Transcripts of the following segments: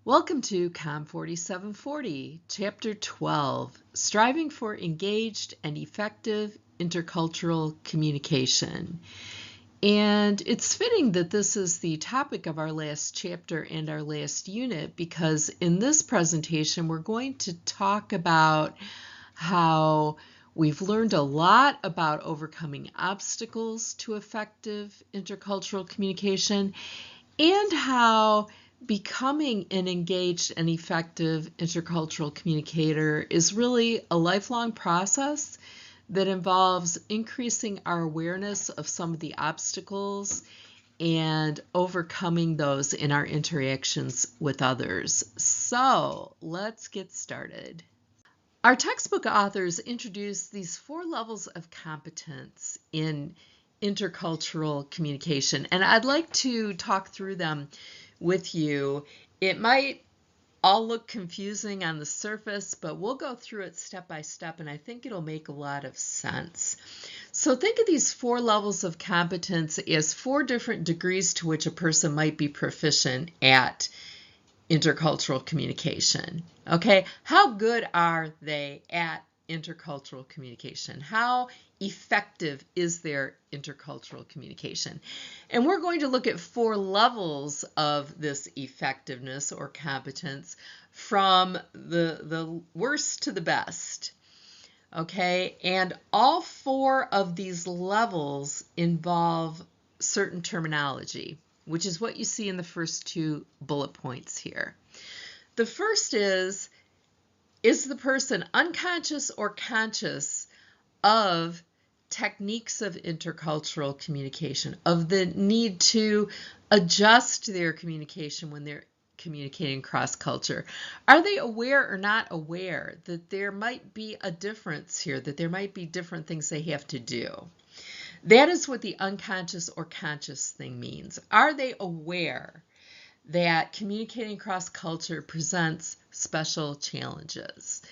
Welcome to COM 4740, Chapter 12, Striving for Engaged and Effective Intercultural Communication. And it's fitting that this is the topic of our last chapter and our last unit, because in this presentation we're going to talk about how we've learned a lot about overcoming obstacles to effective intercultural communication and how becoming an engaged and effective intercultural communicator is really a lifelong process that involves increasing our awareness of some of the obstacles and overcoming those in our interactions with others. So let's get started. Our textbook authors introduce these 4 levels of competence in intercultural communication, and I'd like to talk through them with you. It might all look confusing on the surface, but we'll go through it step by step, and I think it'll make a lot of sense. So think of these 4 levels of competence as 4 different degrees to which a person might be proficient at intercultural communication. Okay, how good are they at intercultural communication? How effective is their intercultural communication? And we're going to look at 4 levels of this effectiveness or competence from the worst to the best. Okay, and all 4 of these levels involve certain terminology, which is what you see in the first 2 bullet points here. The first is the person unconscious or conscious of techniques of intercultural communication, of the need to adjust their communication when they're communicating cross-culture? Are they aware or not aware that there might be a difference here, that there might be different things they have to do? That is what the unconscious or conscious thing means. Are they aware that communicating cross-culture presents special challenges?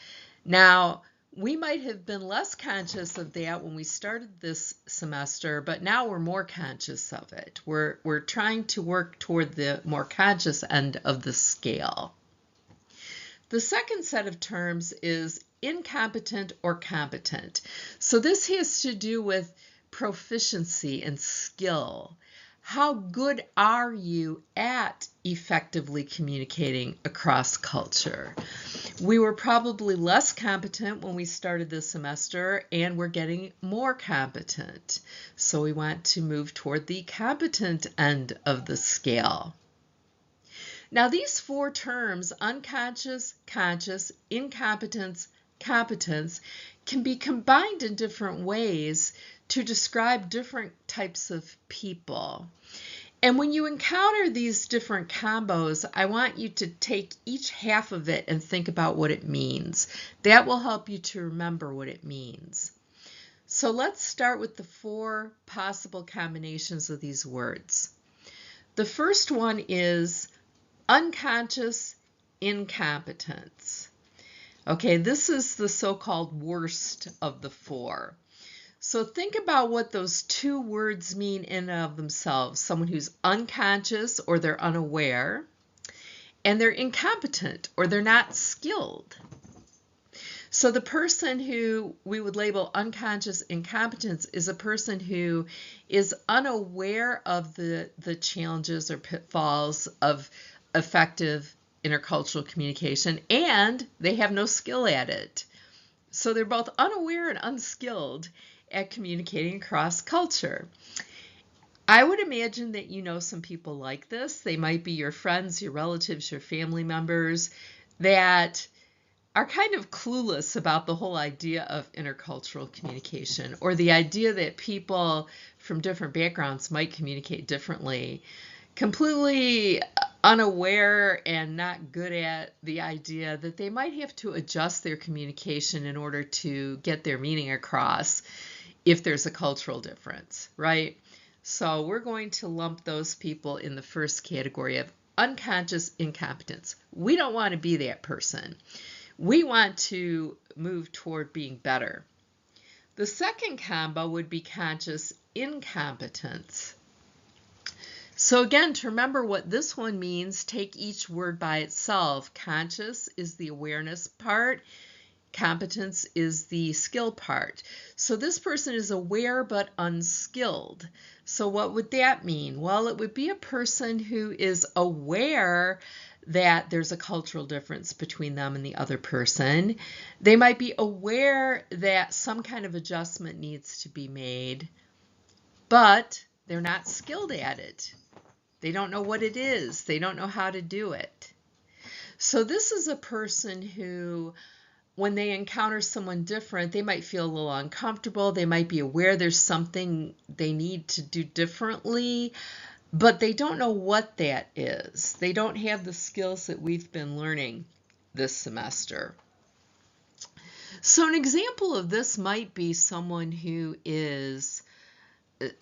Now, we might have been less conscious of that when we started this semester, but now we're more conscious of it. We're trying to work toward the more conscious end of the scale. The second set of terms is incompetent or competent. So this has to do with proficiency and skill. How good are you at effectively communicating across culture? We were probably less competent when we started this semester, and we're getting more competent. So we want to move toward the competent end of the scale. Now, these 4 terms, unconscious, conscious, incompetence, competence, can be combined in different ways to describe different types of people. And when you encounter these different combos, I want you to take each half of it and think about what it means. That will help you to remember what it means. So let's start with the 4 possible combinations of these words. The first one is unconscious incompetence. Okay, this is the so-called worst of the 4. So think about what those 2 words mean in and of themselves. Someone who's unconscious or they're unaware, and they're incompetent or they're not skilled. So the person who we would label unconscious incompetence is a person who is unaware of the challenges or pitfalls of effective intercultural communication, and they have no skill at it. So they're both unaware and unskilled at communicating across culture. I would imagine that you know some people like this. They might be your friends, your relatives, your family members that are kind of clueless about the whole idea of intercultural communication, or the idea that people from different backgrounds might communicate differently, completely unaware and not good at the idea that they might have to adjust their communication in order to get their meaning across if there's a cultural difference, right? So we're going to lump those people in the first category of unconscious incompetence. We don't want to be that person. We want to move toward being better. The second combo would be conscious incompetence. So again, to remember what this one means, take each word by itself. Conscious is the awareness part. Competence is the skill part. So this person is aware but unskilled. So what would that mean? Well, it would be a person who is aware that there's a cultural difference between them and the other person. They might be aware that some kind of adjustment needs to be made, but they're not skilled at it. They don't know what it is. They don't know how to do it. So this is a person who, when they encounter someone different, they might feel a little uncomfortable. They might be aware there's something they need to do differently, but they don't know what that is. They don't have the skills that we've been learning this semester. So an example of this might be someone who is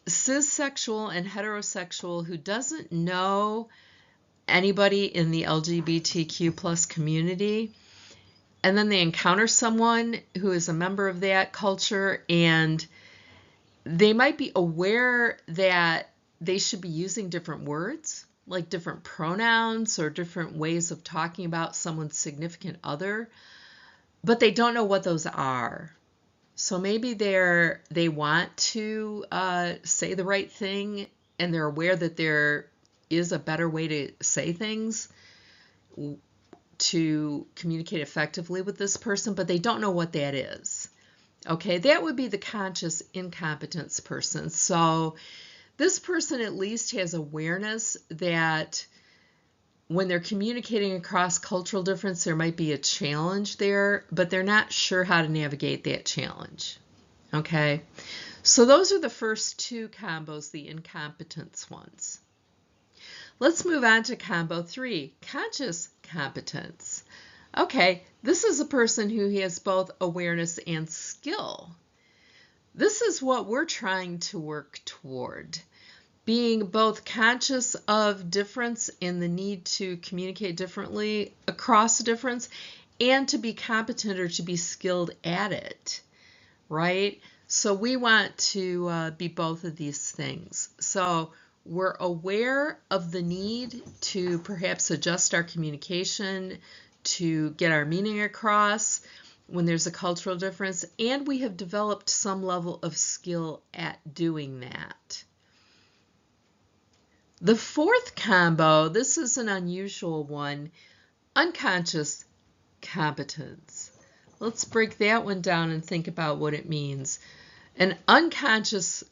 cissexual and heterosexual who doesn't know anybody in the LGBTQ plus community, and then they encounter someone who is a member of that culture, and they might be aware that they should be using different words, like different pronouns or different ways of talking about someone's significant other, but they don't know what those are. So maybe they want to say the right thing, and they're aware that there is a better way to say things to communicate effectively with this person, but they don't know what that is. Okay, that would be the conscious incompetence person. So this person at least has awareness that when they're communicating across cultural difference, there might be a challenge there, but they're not sure how to navigate that challenge. Okay, so those are the first two combos, the incompetence ones. Let's move on to combo 3, conscious competence. Okay, this is a person who has both awareness and skill. This is what we're trying to work toward. Being both conscious of difference and the need to communicate differently across difference, and to be competent or to be skilled at it, right? So we want to be both of these things. So we're aware of the need to perhaps adjust our communication to get our meaning across when there's a cultural difference, and we have developed some level of skill at doing that. The fourth combo, this is an unusual one, unconscious competence. Let's break that one down and think about what it means. An unconscious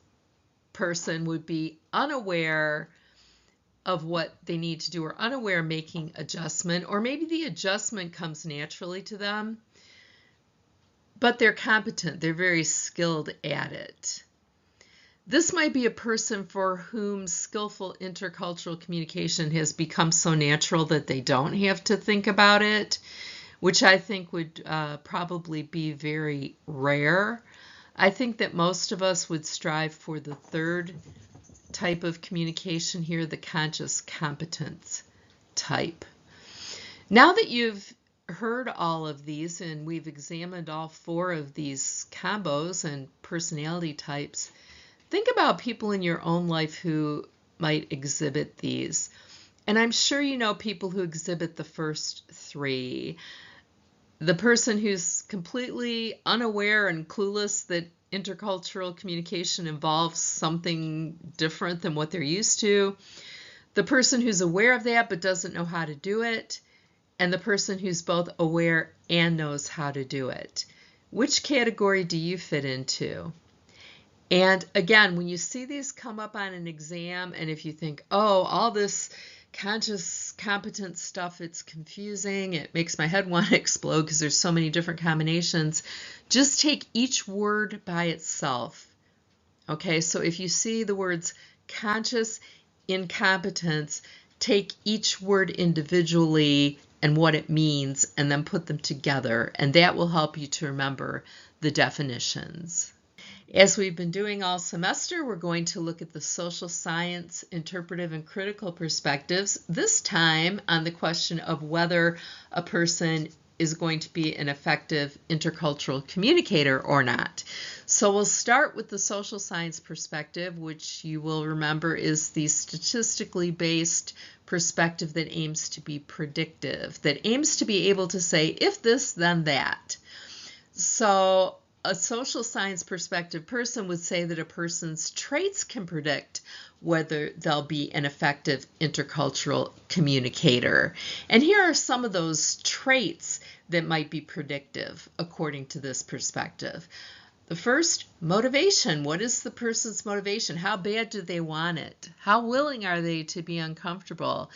person would be unaware of what they need to do, or unaware of making adjustment, or maybe the adjustment comes naturally to them, but they're competent, they're very skilled at it. This might be a person for whom skillful intercultural communication has become so natural that they don't have to think about it, which I think would probably be very rare. I think that most of us would strive for the third type of communication here, the conscious competence type. Now that you've heard all of these and we've examined all 4 of these combos and personality types, think about people in your own life who might exhibit these. And I'm sure you know people who exhibit the first 3. The person who's completely unaware and clueless that intercultural communication involves something different than what they're used to. The person who's aware of that but doesn't know how to do it. And the person who's both aware and knows how to do it. Which category do you fit into? And again, when you see these come up on an exam, and if you think, oh, all this conscious competence stuff, it's confusing, it makes my head want to explode because there's so many different combinations, just take each word by itself. Okay, so if you see the words conscious incompetence, take each word individually and what it means, and then put them together, and that will help you to remember the definitions. As we've been doing all semester, we're going to look at the social science, interpretive, and critical perspectives, this time on the question of whether a person is going to be an effective intercultural communicator or not. So we'll start with the social science perspective, which you will remember is the statistically based perspective that aims to be predictive, that aims to be able to say, if this, then that. So a social science perspective person would say that a person's traits can predict whether they'll be an effective intercultural communicator. And here are some of those traits that might be predictive according to this perspective. The first, motivation. What is the person's motivation? How bad do they want it? How willing are they to be uncomfortable?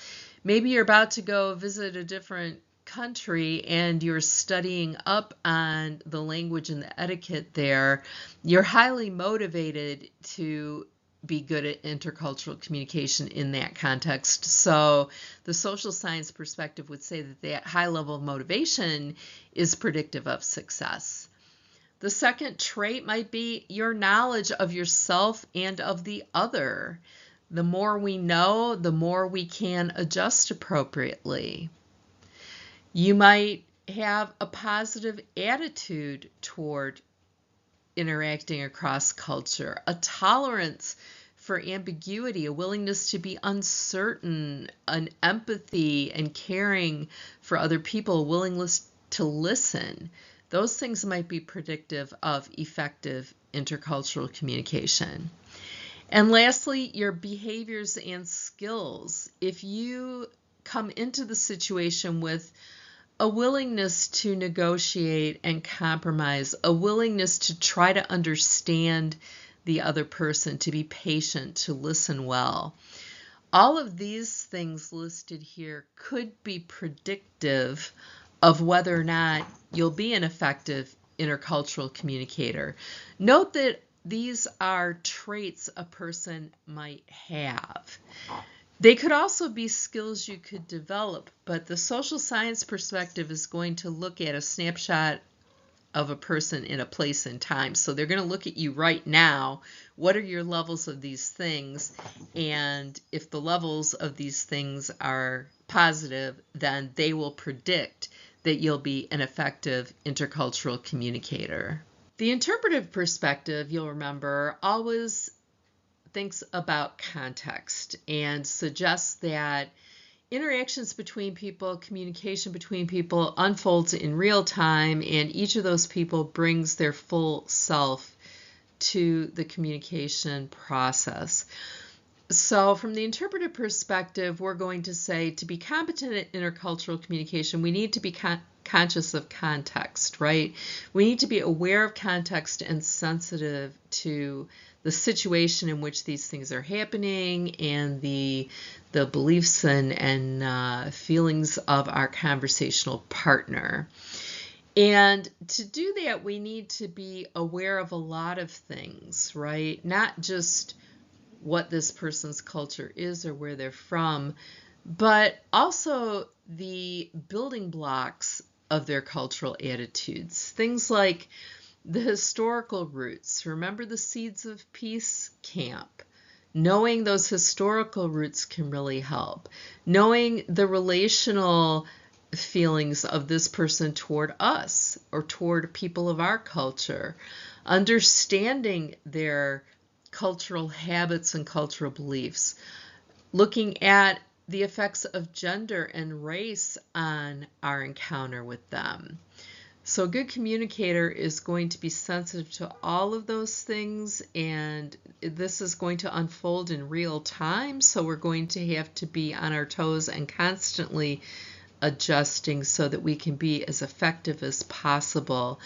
Maybe you're about to go visit a different country and you're studying up on the language and the etiquette there. You're highly motivated to be good at intercultural communication in that context. So the social science perspective would say that that high level of motivation is predictive of success. The second trait might be your knowledge of yourself and of the other. The more we know, the more we can adjust appropriately. You might have a positive attitude toward interacting across culture, a tolerance for ambiguity, a willingness to be uncertain, an empathy and caring for other people, a willingness to listen. Those things might be predictive of effective intercultural communication. And lastly, your behaviors and skills. If you come into the situation with a willingness to negotiate and compromise, a willingness to try to understand the other person, to be patient, to listen well. All of these things listed here could be predictive of whether or not you'll be an effective intercultural communicator. Note that these are traits a person might have. They could also be skills you could develop, but the social science perspective is going to look at a snapshot of a person in a place and time. So they're going to look at you right now. What are your levels of these things? And if the levels of these things are positive, then they will predict that you'll be an effective intercultural communicator. The interpretive perspective, you'll remember, always thinks about context and suggests that interactions between people, communication between people unfolds in real time, and each of those people brings their full self to the communication process. So from the interpretive perspective, we're going to say to be competent at intercultural communication, we need to be conscious of context, right? We need to be aware of context and sensitive to the situation in which these things are happening and the beliefs and feelings of our conversational partner. And to do that, we need to be aware of a lot of things, right? Not just what this person's culture is or where they're from, but also the building blocks of their cultural attitudes. Things like the historical roots. Remember the Seeds of Peace camp. Knowing those historical roots can really help. Knowing the relational feelings of this person toward us or toward people of our culture. Understanding their cultural habits and cultural beliefs. Looking at the effects of gender and race on our encounter with them. So a good communicator is going to be sensitive to all of those things, and this is going to unfold in real time, so we're going to have to be on our toes and constantly adjusting so that we can be as effective as possible.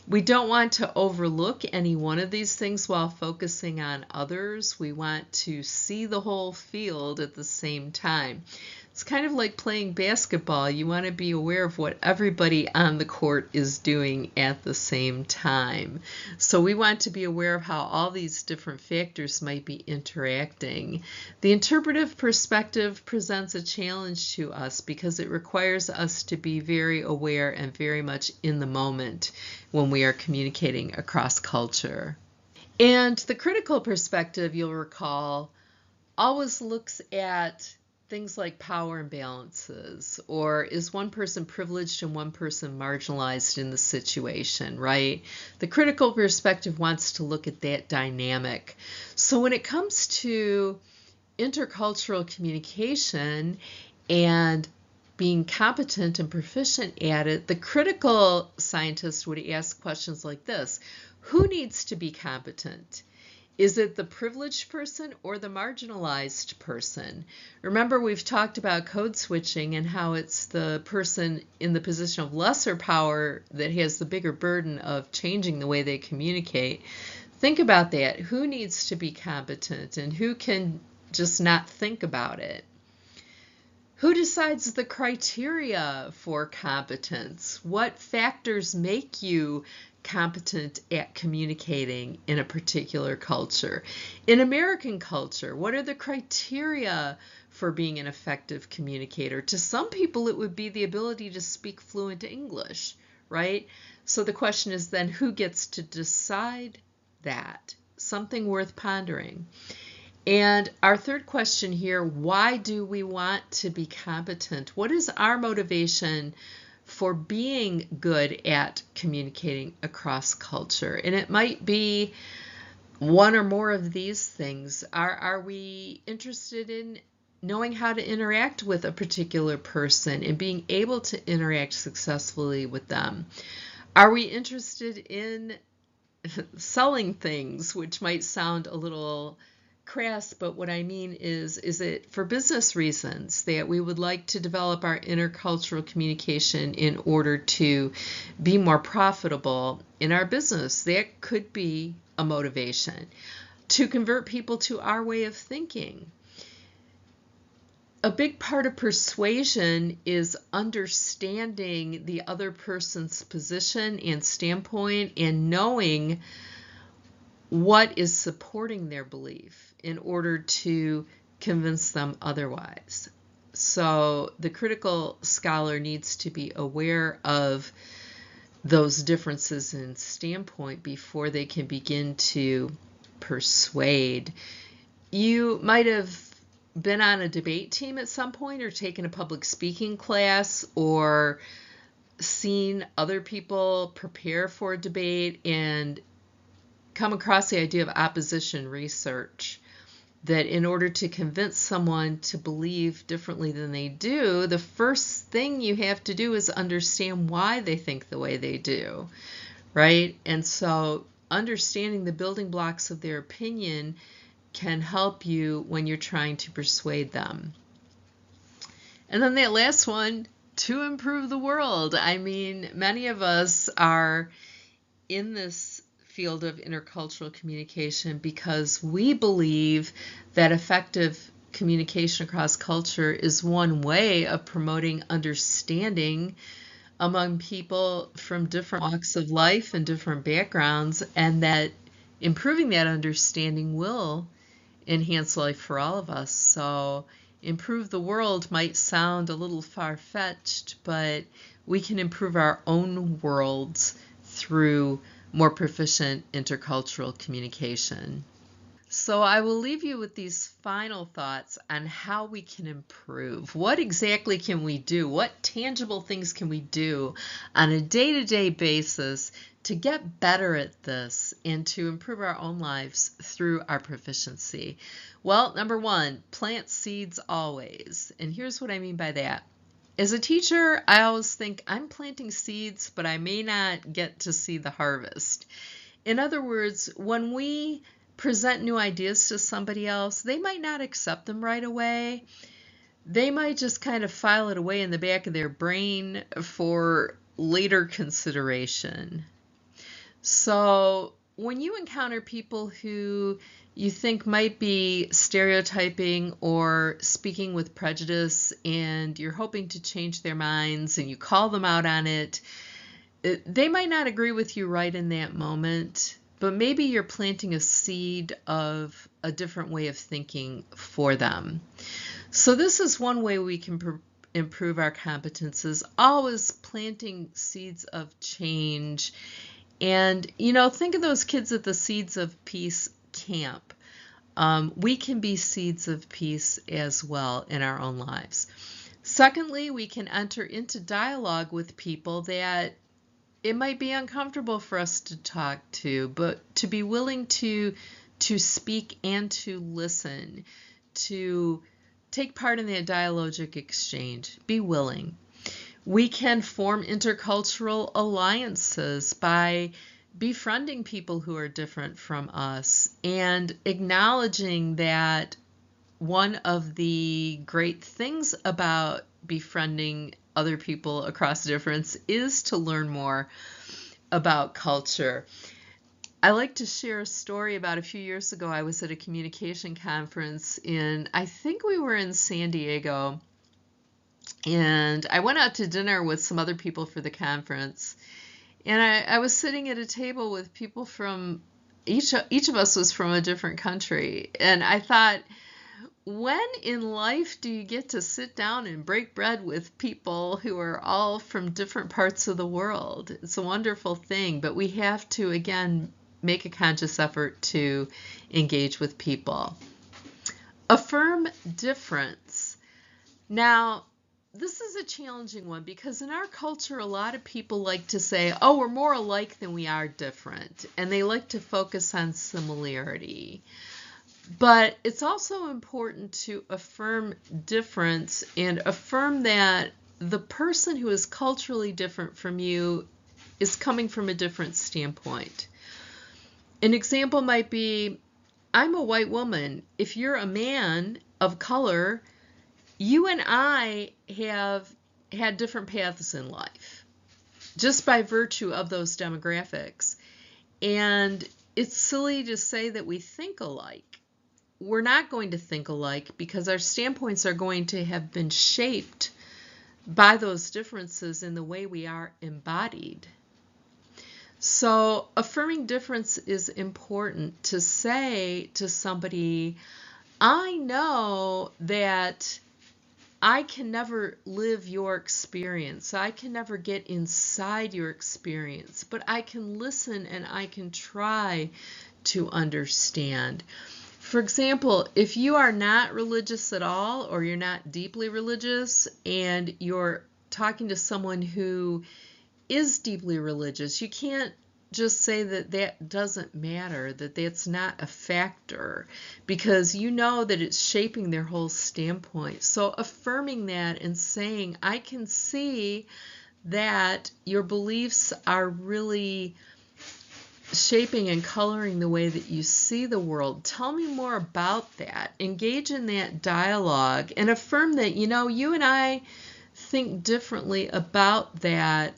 We don't want to overlook any one of these things while focusing on others. We want to see the whole field at the same time. It's kind of like playing basketball. You want to be aware of what everybody on the court is doing at the same time. So we want to be aware of how all these different factors might be interacting. The interpretive perspective presents a challenge to us because it requires us to be very aware and very much in the moment when we are communicating across culture. And the critical perspective, you'll recall, always looks at things like power imbalances, or is one person privileged and one person marginalized in the situation, right? The critical perspective wants to look at that dynamic. So when it comes to intercultural communication and being competent and proficient at it, the critical scientist would ask questions like this: who needs to be competent? Is it the privileged person or the marginalized person? Remember, we've talked about code switching and how it's the person in the position of lesser power that has the bigger burden of changing the way they communicate. Think about that. Who needs to be competent and who can just not think about it? Who decides the criteria for competence? What factors make you competent at communicating in a particular culture? In American culture, what are the criteria for being an effective communicator? To some people, it would be the ability to speak fluent English, right? So the question is then, who gets to decide that? Something worth pondering. And our third question here: why do we want to be competent? What is our motivation for being good at communicating across culture? And it might be one or more of these things. Are we interested in knowing how to interact with a particular person and being able to interact successfully with them? Are we interested in selling things, which might sound a little crass, but what I mean is it for business reasons that we would like to develop our intercultural communication in order to be more profitable in our business? That could be a motivation. To convert people to our way of thinking. A big part of persuasion is understanding the other person's position and standpoint and knowing what is supporting their belief in order to convince them otherwise. So the critical scholar needs to be aware of those differences in standpoint before they can begin to persuade. You might have been on a debate team at some point, or taken a public speaking class, or seen other people prepare for a debate and come across the idea of opposition research, that in order to convince someone to believe differently than they do, the first thing you have to do is understand why they think the way they do, right? And so understanding the building blocks of their opinion can help you when you're trying to persuade them. And then that last one, to improve the world. I mean, many of us are in this field of intercultural communication because we believe that effective communication across culture is one way of promoting understanding among people from different walks of life and different backgrounds, and that improving that understanding will enhance life for all of us. So improve the world might sound a little far-fetched, but we can improve our own worlds through more proficient intercultural communication. So I will leave you with these final thoughts on how we can improve. What exactly can we do? What tangible things can we do on a day-to-day basis to get better at this and to improve our own lives through our proficiency? Well, number one, plant seeds always. And here's what I mean by that. As a teacher, I always think I'm planting seeds, but I may not get to see the harvest. In other words, when we present new ideas to somebody else, they might not accept them right away. They might just kind of file it away in the back of their brain for later consideration. So when you encounter people who you think might be stereotyping or speaking with prejudice, and you're hoping to change their minds and you call them out on it, they might not agree with you right in that moment, but maybe you're planting a seed of a different way of thinking for them. So this is one way we can improve our competences, always planting seeds of change. And, think of those kids at the Seeds of Peace camp. we can be seeds of peace as well in our own lives. Secondly, we can enter into dialogue with people that it might be uncomfortable for us to talk to, but to be willing to speak and to listen, to take part in that dialogic exchange. Be willing. We can form intercultural alliances by befriending people who are different from us and acknowledging that one of the great things about befriending other people across difference is to learn more about culture. I like to share a story about a few years ago. I was at a communication conference I think we were in San Diego, and I went out to dinner with some other people for the conference. And I was sitting at a table with people from each of us was from a different country. And I thought, when in life do you get to sit down and break bread with people who are all from different parts of the world? It's a wonderful thing, but we have to, again, make a conscious effort to engage with people. Affirm difference. Now, this is a challenging one because in our culture, a lot of people like to say, oh, we're more alike than we are different. And they like to focus on similarity. But it's also important to affirm difference and affirm that the person who is culturally different from you is coming from a different standpoint. An example might be, I'm a white woman. If you're a man of color, you and I have had different paths in life just by virtue of those demographics. And it's silly to say that we think alike. We're not going to think alike because our standpoints are going to have been shaped by those differences in the way we are embodied. So affirming difference is important to say to somebody, I know that I can never live your experience. I can never get inside your experience, but I can listen and I can try to understand. For example, if you are not religious at all, or you're not deeply religious, and you're talking to someone who is deeply religious, you can't just say that that doesn't matter, that that's not a factor, because you know that it's shaping their whole standpoint. So affirming that and saying, I can see that your beliefs are really shaping and coloring the way that you see the world. Tell me more about that. Engage in that dialogue and affirm that, you and I think differently about that,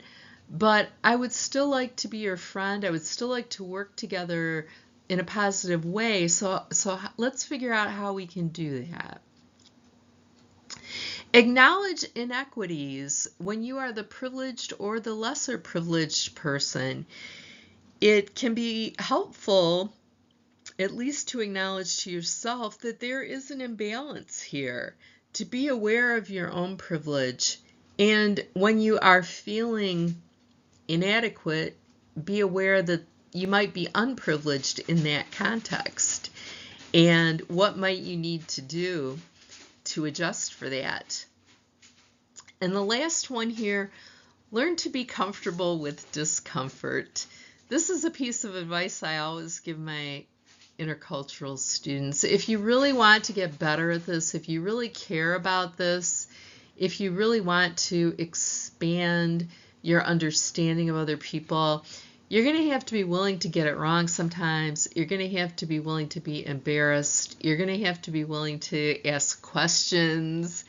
but I would still like to be your friend. I would still like to work together in a positive way. So let's figure out how we can do that. Acknowledge inequities when you are the privileged or the lesser privileged person. It can be helpful, at least to acknowledge to yourself that there is an imbalance here, to be aware of your own privilege. And when you are feeling inadequate, be aware that you might be unprivileged in that context. And what might you need to do to adjust for that? And the last one here, learn to be comfortable with discomfort. This is a piece of advice I always give my intercultural students. If you really want to get better at this, if you really care about this, if you really want to expand your understanding of other people, you're going to have to be willing to get it wrong sometimes. You're going to have to be willing to be embarrassed. You're going to have to be willing to ask questions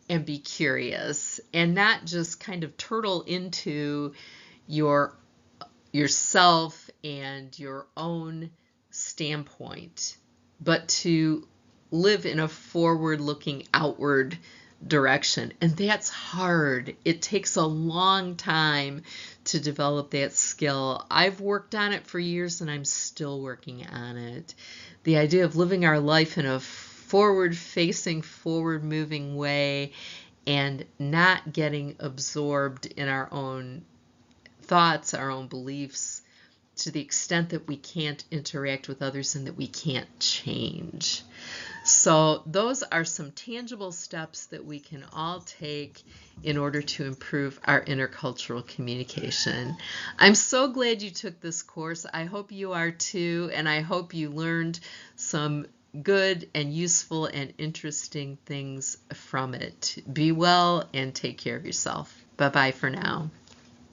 and be curious and not just kind of turtle into yourself and your own standpoint, but to live in a forward-looking, outward direction. And that's hard. It takes a long time to develop that skill. I've worked on it for years and I'm still working on it. The idea of living our life in a forward-facing, forward-moving way and not getting absorbed in our own thoughts, our own beliefs, to the extent that we can't interact with others and that we can't change. So those are some tangible steps that we can all take in order to improve our intercultural communication. I'm so glad you took this course. I hope you are too, and I hope you learned some good and useful and interesting things from it. Be well and take care of yourself. Bye-bye for now.